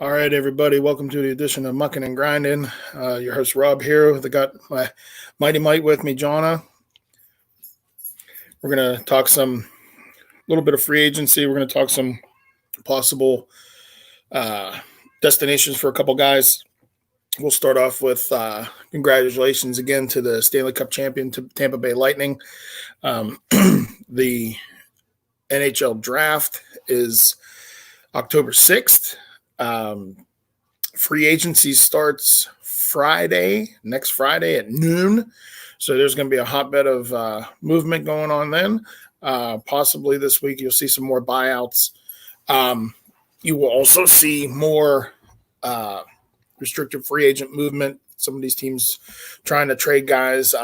All right, everybody. Welcome to the edition of Muckin and Grindin. Your host Rob here. I got my mighty mite with me, Jonna. We're gonna talk some little bit of free agency. We're gonna talk some possible uh, destinations for a couple guys. We'll start off with congratulations again to the Stanley Cup champion, to Tampa Bay Lightning. The NHL draft is October 6th. Free agency starts next Friday at noon. So there's going to be a hotbed of movement going on then. Possibly this week you'll see some more buyouts. You will also see more restricted free agent movement. Some of these teams trying to trade guys.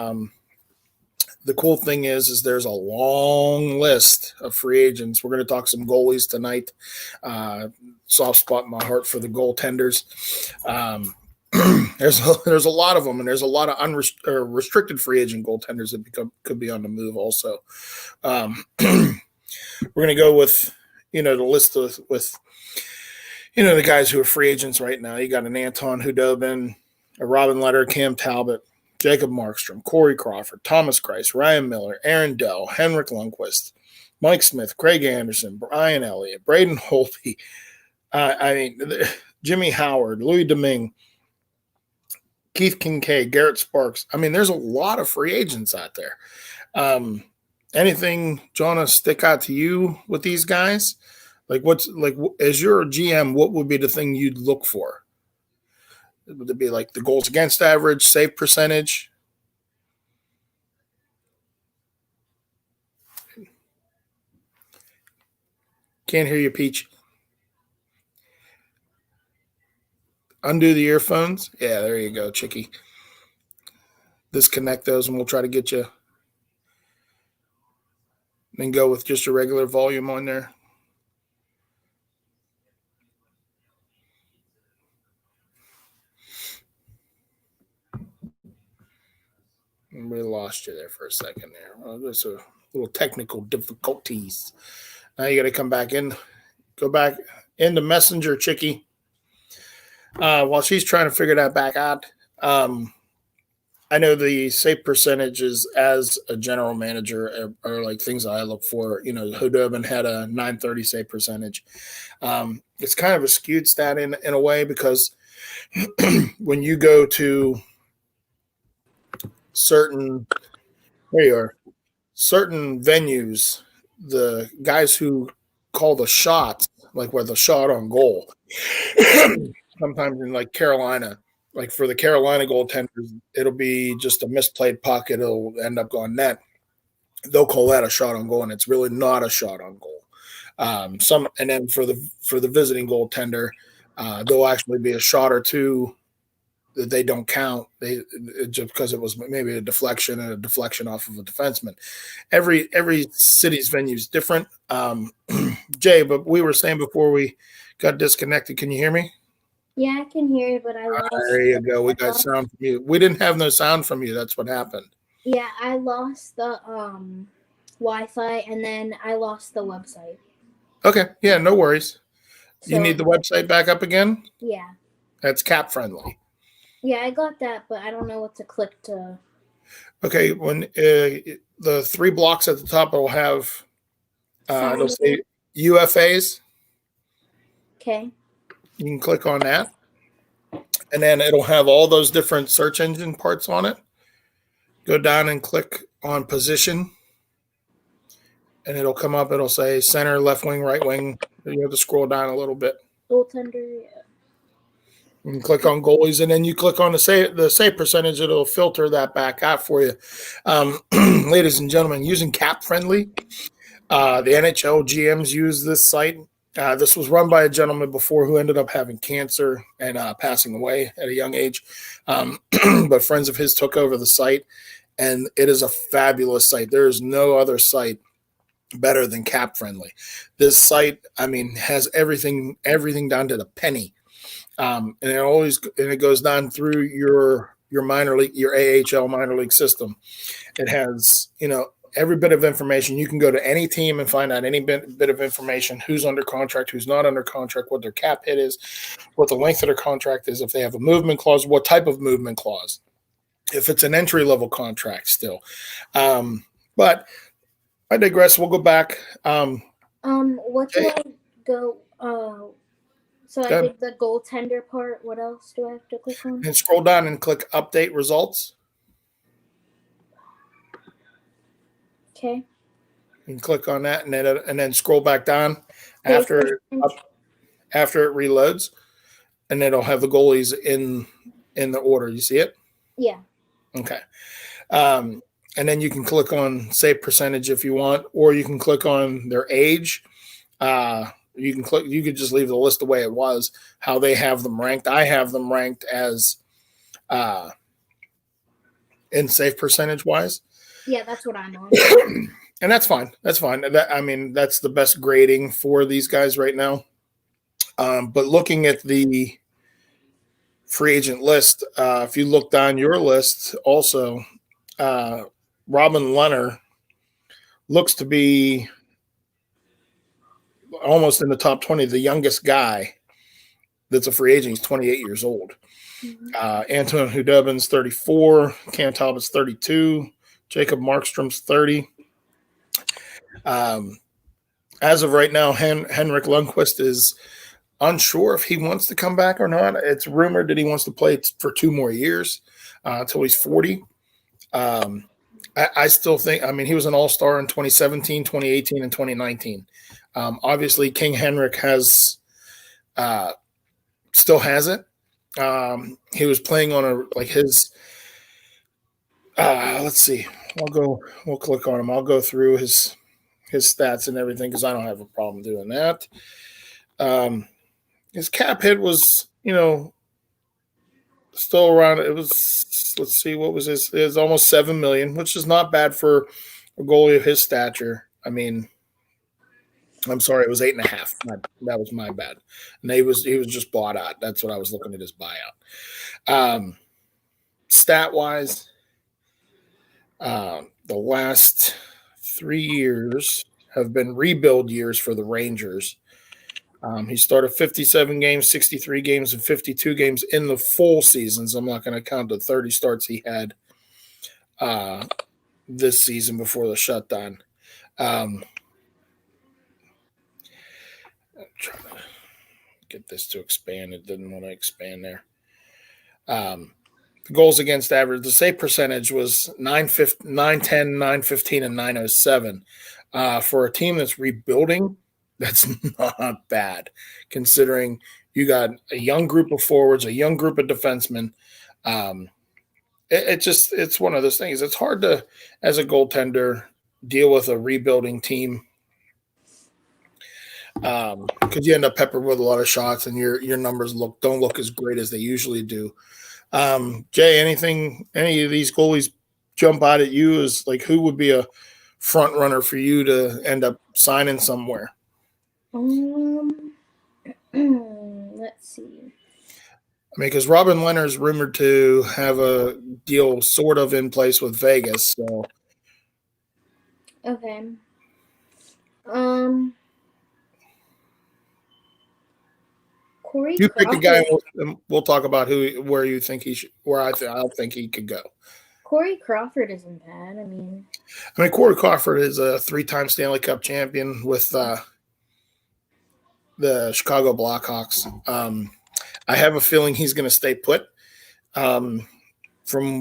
The cool thing is there's a long list of free agents. We're going to talk some goalies tonight. Soft spot in my heart for the goaltenders. There's a lot of them, and there's a lot of restricted free agent goaltenders that could be on the move also. We're going to go with the list with the guys who are free agents right now. You got an Anton Hudobin, a Robin Letter, Cam Talbot, Jacob Markstrom, Corey Crawford, Thomas Kreis, Ryan Miller, Aaron Dell, Henrik Lundqvist, Mike Smith, Craig Anderson, Brian Elliott, Braden Holtby, Jimmy Howard, Louis Domingue, Keith Kincaid, Garrett Sparks. There's a lot of free agents out there. Anything, Jonah, stick out to you with these guys? As your GM, what would be the thing you'd look for? Would it be like the goals against average, save percentage? Can't hear you, Peach. Undo the earphones. Yeah, there you go, Chicky. Disconnect those and we'll try to get you. Then go with just a regular volume on there. We lost you there for a second there. Well, there's a little technical difficulties. Now you got to come back in. Go back into Messenger, Chicky. While she's trying to figure that back out, I know the save percentages as a general manager are like things that I look for. Hudobin had a 930 save percentage. It's kind of a skewed stat in a way because when you go to certain venues, the guys who call the shots, like where the shot on goal, sometimes in like Carolina, like for the Carolina goaltenders, it'll be just a misplayed puck. It'll end up going net. They'll call that a shot on goal, and it's really not a shot on goal. And then for the visiting goaltender, there'll actually be a shot or two that they don't count. Just because it was maybe a deflection and a deflection off of a defenseman. Every city's venue is different. Jay, but we were saying before we got disconnected. Can you hear me? Yeah, I can hear you, but I lost. There you go. We got sound from you. We didn't have no sound from you. That's what happened. Yeah, I lost the Wi-Fi, and then I lost the website. Okay. Yeah, no worries. So, you need the website back up again? Yeah. That's cap friendly. Yeah, I got that, but I don't know what to click to. Okay, when the three blocks at the top will have it'll say UFAs. Okay. You can click on that, and then it'll have all those different search engine parts on it. Go down and click on position, and it'll come up. It'll say center, left wing, right wing. You have to scroll down a little bit. Goaltender, yeah. You can click on goalies, and then you click on the save percentage. It'll filter that back out for you. Ladies and gentlemen, using cap friendly, the NHL GMs use this site. This was run by a gentleman before who ended up having cancer and passing away at a young age. But friends of his took over the site, and it is a fabulous site. There is no other site better than cap friendly. This site, has everything down to the penny. And it goes down through your minor league, your AHL minor league system. It has, every bit of information. You can go to any team and find out any bit of information: who's under contract, who's not under contract, what their cap hit is, what the length of their contract is, if they have a movement clause, what type of movement clause, if it's an entry level contract still. But I digress. We'll go back. What do Okay. I go? So I Go ahead. did the goaltender part. What else do I have to click on? And scroll down and click update results. Okay. You can click on that and then scroll back down after it reloads, and it'll have the goalies in the order. You see it? Yeah. Okay. And then you can click on save percentage if you want, or you can click on their age. You can click. You could just leave the list the way it was. How they have them ranked. I have them ranked as in save percentage wise. Yeah, that's what I'm on. And that's fine. That's fine. That's the best grading for these guys right now. But looking at the free agent list, if you look down your list, also, Robin Lehner looks to be almost in the top 20, the youngest guy that's a free agent. He's 28 years old. Anton Hudobin's 34. Cam Talbot's 32. Jacob Markstrom's 30. As of right now, Henrik Lundqvist is unsure if he wants to come back or not. It's rumored that he wants to play for 2 more years until he's 40. I still think, he was an all-star in 2017, 2018, and 2019. Obviously, King Henrik still has it. He was playing on his, let's see. We'll click on him. I'll go through his stats and everything because I don't have a problem doing that. His cap hit was, still around. It was, let's see, what was his? It was almost $7 million, which is not bad for a goalie of his stature. I'm sorry, it was 8.5. That was my bad. And he was just bought out. That's what I was looking at his buyout. Stat wise, the last 3 years have been rebuild years for the Rangers. He started 57 games, 63 games, and 52 games in the full seasons. I'm not going to count the 30 starts he had this season before the shutdown. I'm trying to get this to expand. It didn't want to expand there. The goals against average, the save percentage was 910, 915, and 907. For a team that's rebuilding, that's not bad, considering you got a young group of forwards, a young group of defensemen. It's one of those things. It's hard to, as a goaltender, deal with a rebuilding team because you end up peppered with a lot of shots, and your numbers don't look as great as they usually do. Jay, any of these goalies jump out at you as who would be a front runner for you to end up signing somewhere? Let's see. Because Robin Lehner is rumored to have a deal sort of in place with Vegas. So okay. Corey you pick a guy. Crawford. We'll talk about where you think he should. Where I think he could go. Corey Crawford isn't bad. Corey Crawford is a 3-time Stanley Cup champion with the Chicago Blackhawks. I have a feeling he's going to stay put. From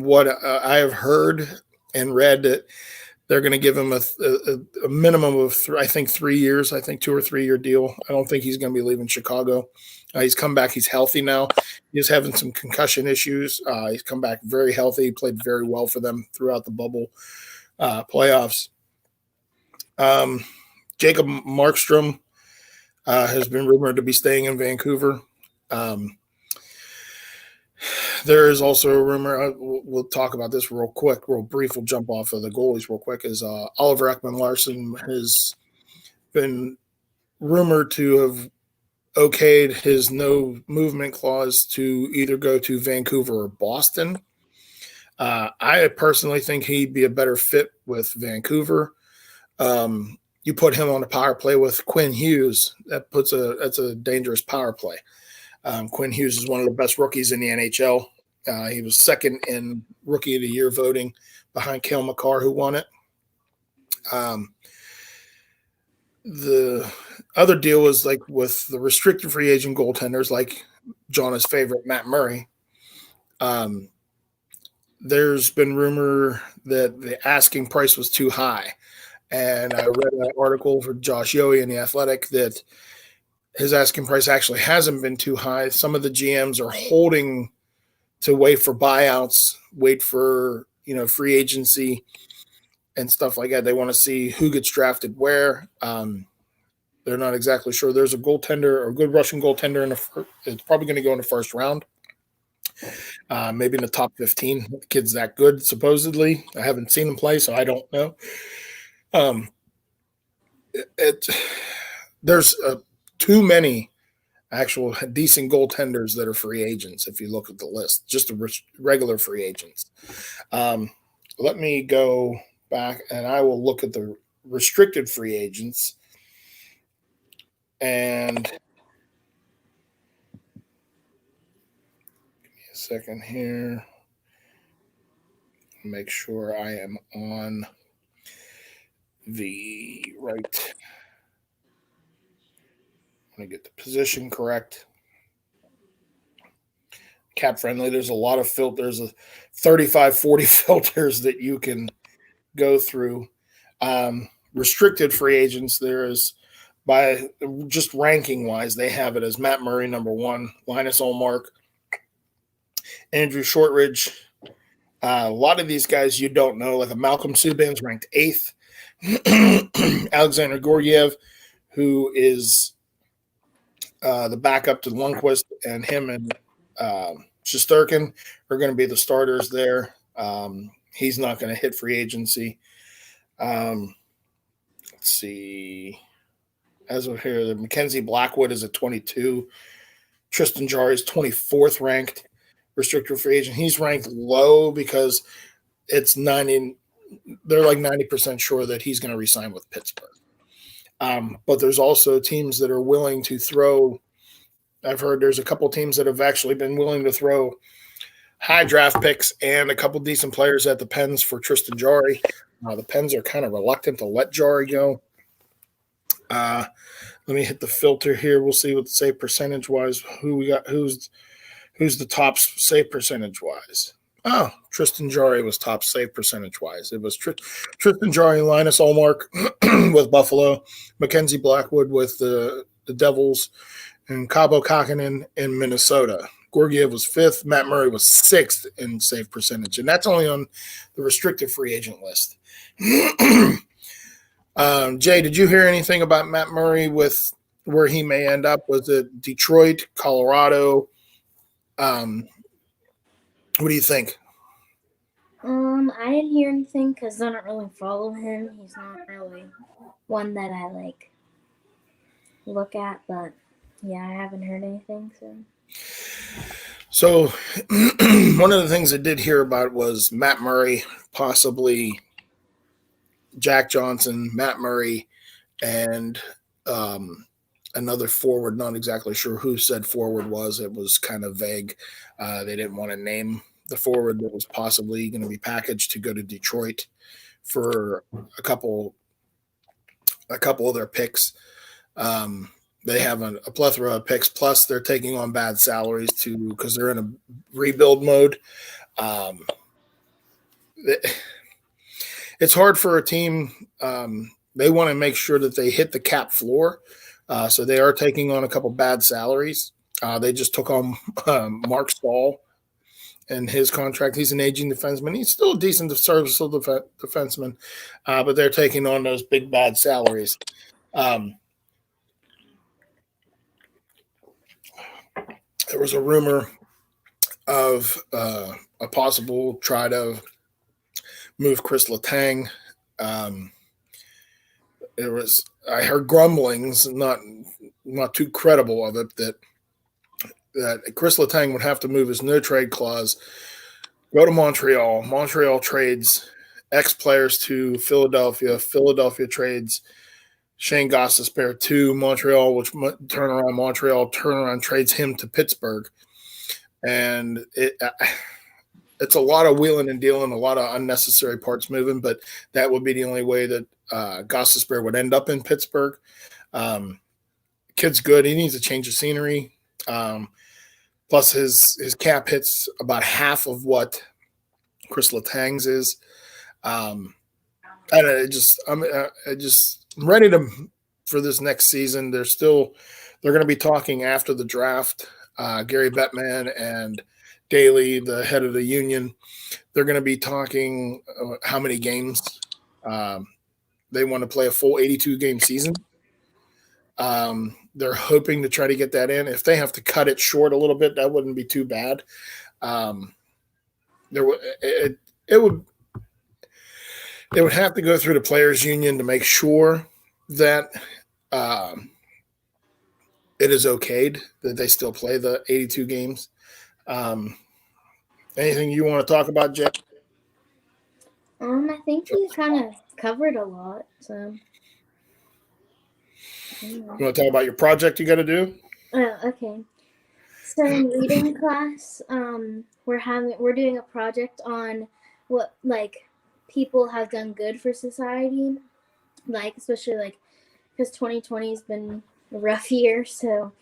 what I have heard and read, that they're going to give him a minimum of 3 years. I think 2 or 3 year deal. I don't think he's going to be leaving Chicago. He's come back. He's healthy now. He's having some concussion issues. He's come back very healthy. He played very well for them throughout the bubble playoffs. Jacob Markstrom has been rumored to be staying in Vancouver. There is also a rumor. We'll talk about this real brief. We'll jump off of the goalies real quick. Is Oliver Ekman-Larsson has been rumored to have okayed his no movement clause to either go to Vancouver or Boston. I personally think he'd be a better fit with Vancouver. You put him on a power play with Quinn Hughes, that's a dangerous power play. Quinn Hughes is one of the best rookies in the NHL. He was second in Rookie of the Year voting behind Cale Makar, who won it. The other deal was like with the restricted free agent goaltenders, like Jonah's favorite, Matt Murray. There's been rumor that the asking price was too high. And I read an article for Josh Yohe in The Athletic that his asking price actually hasn't been too high. Some of the GMs are holding to wait for buyouts, wait for free agency and stuff like that. They want to see who gets drafted where. They're not exactly sure. There's a goaltender, or a good Russian goaltender, it's probably going to go in the first round, maybe in the top 15. The kid's that good, supposedly. I haven't seen him play, so I don't know. There's too many actual decent goaltenders that are free agents if you look at the list, just the regular free agents. Let me go back and I will look at the restricted free agents. And give me a second here. Make sure I am on the right. I'm going to get the position correct. Cap friendly. There's a lot of filters, 35, 40 filters that you can go through. Restricted free agents, there is, by just ranking wise, they have it as Matt Murray, number 1, Linus Ullmark, Andrew Shortridge. A lot of these guys you don't know, like a Malcolm Subban's ranked 8th. Alexander Georgiev, who is the backup to Lundqvist, and him and Shesterkin are going to be the starters there. He's not going to hit free agency. Let's see. As of here, the Mackenzie Blackwood is at 22. Tristan Jarry is 24th ranked restricted free agent. He's ranked low because it's 90. They're like 90% sure that he's going to resign with Pittsburgh. But there's also teams that are willing to throw. I've heard there's a couple teams that have actually been willing to throw high draft picks and a couple decent players at the Pens for Tristan Jarry. The Pens are kind of reluctant to let Jarry go. Let me hit the filter here. We'll see what the save percentage wise. Who we got? Who's the top save percentage wise? Oh, Tristan Jarry was top save percentage wise. It was Tristan Jarry, Linus Ullmark with Buffalo, Mackenzie Blackwood with the Devils, and Cabo Kakinen in Minnesota. Georgiev was 5th. Matt Murray was 6th in save percentage, and that's only on the restricted free agent list. Jay, did you hear anything about Matt Murray with where he may end up? Was it Detroit, Colorado? What do you think? I didn't hear anything because I don't really follow him. He's not really one that I look at, but yeah, I haven't heard anything. So one of the things I did hear about was Matt Murray, possibly Jack Johnson, Matt Murray, and another forward. Not exactly sure who said forward was. It was kind of vague. They didn't want to name the forward that was possibly going to be packaged to go to Detroit for a couple of their picks. They have a plethora of picks, plus they're taking on bad salaries too because they're in a rebuild mode. It's hard for a team. They want to make sure that they hit the cap floor, so they are taking on a couple bad salaries. They just took on Mark Stahl and his contract. He's an aging defenseman. He's still a decent serviceable defenseman, but they're taking on those big bad salaries. There was a rumor of a possible try to move Chris Letang. I heard grumblings, not too credible of it, that Chris Letang would have to move his no trade clause Go to Montreal. Montreal trades X players to Philadelphia. Philadelphia trades Shane Gostisbehere to Montreal, which Montreal turn around trades him to Pittsburgh, and it's a lot of wheeling and dealing, a lot of unnecessary parts moving, but that would be the only way that Gostisbehere would end up in Pittsburgh. Um, Kid's good. He needs a change of scenery. Plus, his cap hits about half of what Chris Letang's is. And I'm ready to for this next season. They're going to be talking after the draft. Gary Bettman and Daly, the head of the union, they're going to be talking how many games they want to play a full 82 game season. They're hoping to try to get that in. If they have to cut it short a little bit, that wouldn't be too bad. It would have to go through the players' union to make sure that it is okayed that they still play the 82 games. Anything you want to talk about, Jeff? I think you kind of covered a lot. So. You want to talk about your project you got to do? Oh, okay. So in reading class, we're doing a project on what like people have done good for society, like especially like because 2020 has been a rough year. So,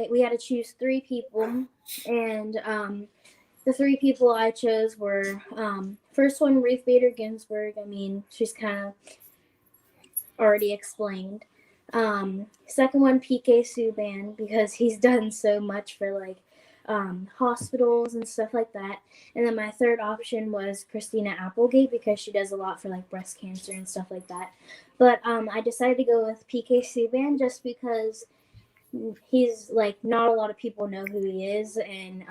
we had to choose 3 people, and the 3 people I chose were first one Ruth Bader Ginsburg. I mean, she's kind of already explained. Second one, PK Subban, because he's done so much for like hospitals and stuff like that. And then my third option was Christina Applegate, because she does a lot for like breast cancer and stuff like that. But I decided to go with PK Subban just because he's like not a lot of people know who he is, and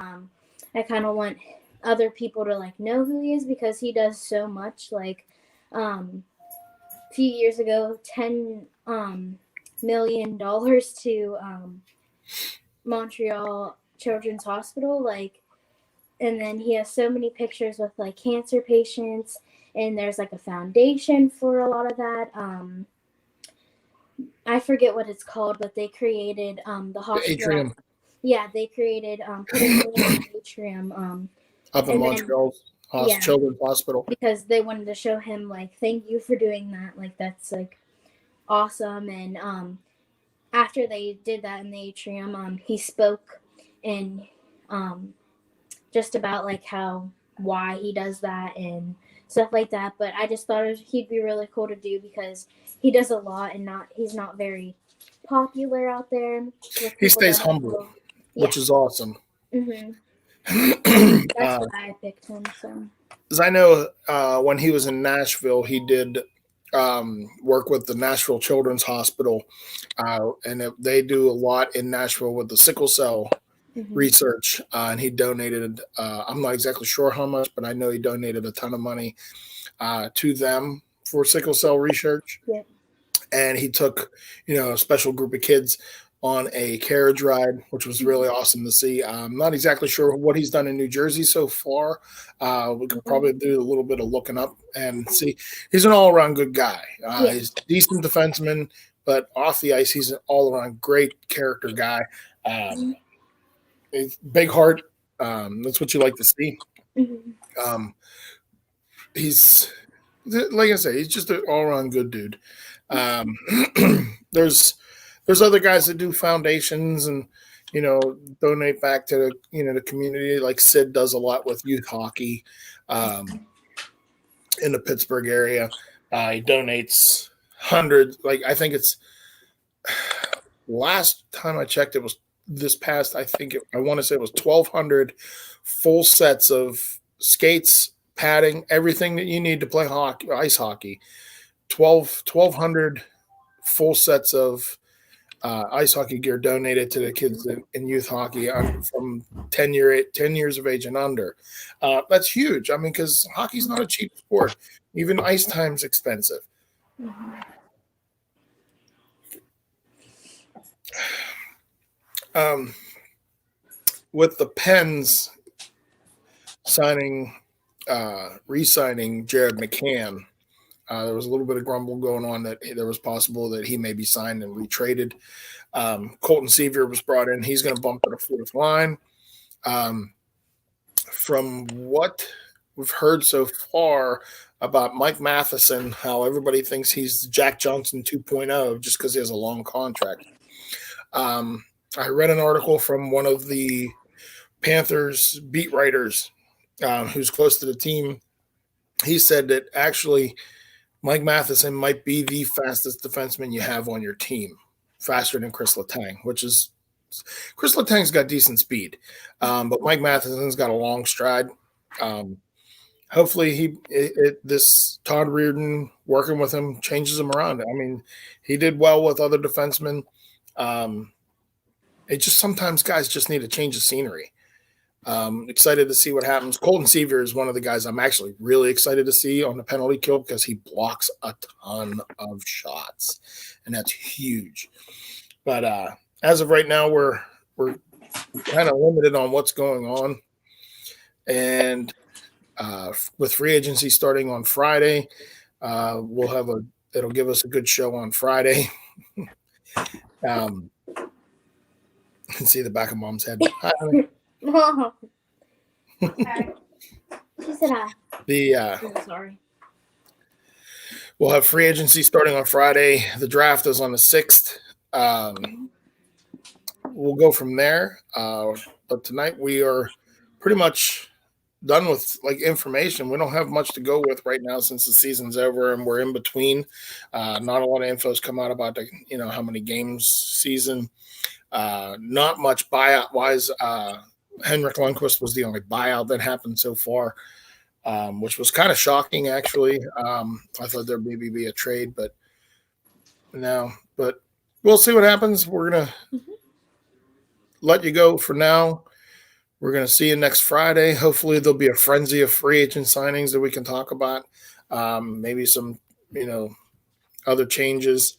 I kind of want other people to like know who he is because he does so much. Like a few years ago, $10 million to Montreal Children's Hospital, like, and then he has so many pictures with like cancer patients, and there's like a foundation for a lot of that. I forget what it's called, but they created the hospital. The atrium. Yeah, they created putting him in the atrium. Up in Montreal's Children's Hospital. Because they wanted to show him like, thank you for doing that. Like that's like awesome. And after they did that in the atrium, he spoke and just about like why he does that and stuff like that. But I just thought he'd be really cool to do because he does a lot and he's not very popular out there. He stays humble, which is awesome. Mm-hmm. That's why I picked him. So, as I know, when he was in Nashville, he did work with the Nashville Children's Hospital, and they do a lot in Nashville with the sickle cell research, and he donated. I'm not exactly sure how much, but I know he donated a ton of money to them for sickle cell research. Yeah. And he took, a special group of kids on a carriage ride, which was really awesome to see. I'm not exactly sure what he's done in New Jersey so far. We could probably do a little bit of looking up and see. He's an all-around good guy. He's a decent defenseman, but off the ice, he's an all-around great character guy. Big heart. That's what you like to see. He's, like I say, he's just an all-around good dude. There's other guys that do foundations and donate back to the community. Like Sid does a lot with youth hockey in the Pittsburgh area. He donates hundreds. Like I think it's last time I checked, it was this past. I want to say it was 1,200 full sets of skates, padding, everything that you need to play ice hockey. 1,200 full sets of ice hockey gear donated to the kids in youth hockey from 10 years of age and under. That's huge. I mean, because hockey's not a cheap sport. Even ice time's expensive. With the Pens, re-signing Jared McCann. There was a little bit of grumble going on that there was possible that he may be signed and retraded. Colton Sevier was brought in. He's going to bump to the fourth line. From what we've heard so far about Mike Matheson, how everybody thinks he's Jack Johnson 2.0 just because he has a long contract. I read an article from one of the Panthers beat writers who's close to the team. He said that actually Mike Matheson might be the fastest defenseman you have on your team, faster than Chris Letang, which is Chris Letang's got decent speed, but Mike Matheson's got a long stride. Hopefully, this Todd Reardon working with him changes him around. I mean, he did well with other defensemen. It just sometimes guys just need a change of scenery. Excited to see what happens. Colton Sevier is one of the guys I'm actually really excited to see on the penalty kill because he blocks a ton of shots, and that's huge. But as of right now, we're kind of limited on what's going on, and with free agency starting on Friday, it'll give us a good show on Friday. Can see the back of Mom's head. Hi, honey. Mom. She said hi. Sorry. We'll have free agency starting on Friday. The draft is on the 6th. We'll go from there. But tonight we are pretty much done with information. We don't have much to go with right now since the season's over and we're in between. Not a lot of info has come out about how many games season. Not much buyout wise. Henrik Lundqvist was the only buyout that happened so far, which was kind of shocking actually. I thought there'd maybe be a trade, but no. But we'll see what happens. We're gonna let you go for now. We're going to see you next Friday. Hopefully there'll be a frenzy of free agent signings that we can talk about. Maybe some, other changes.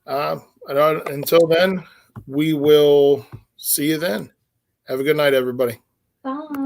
Until then, we will see you then. Have a good night, everybody. Bye.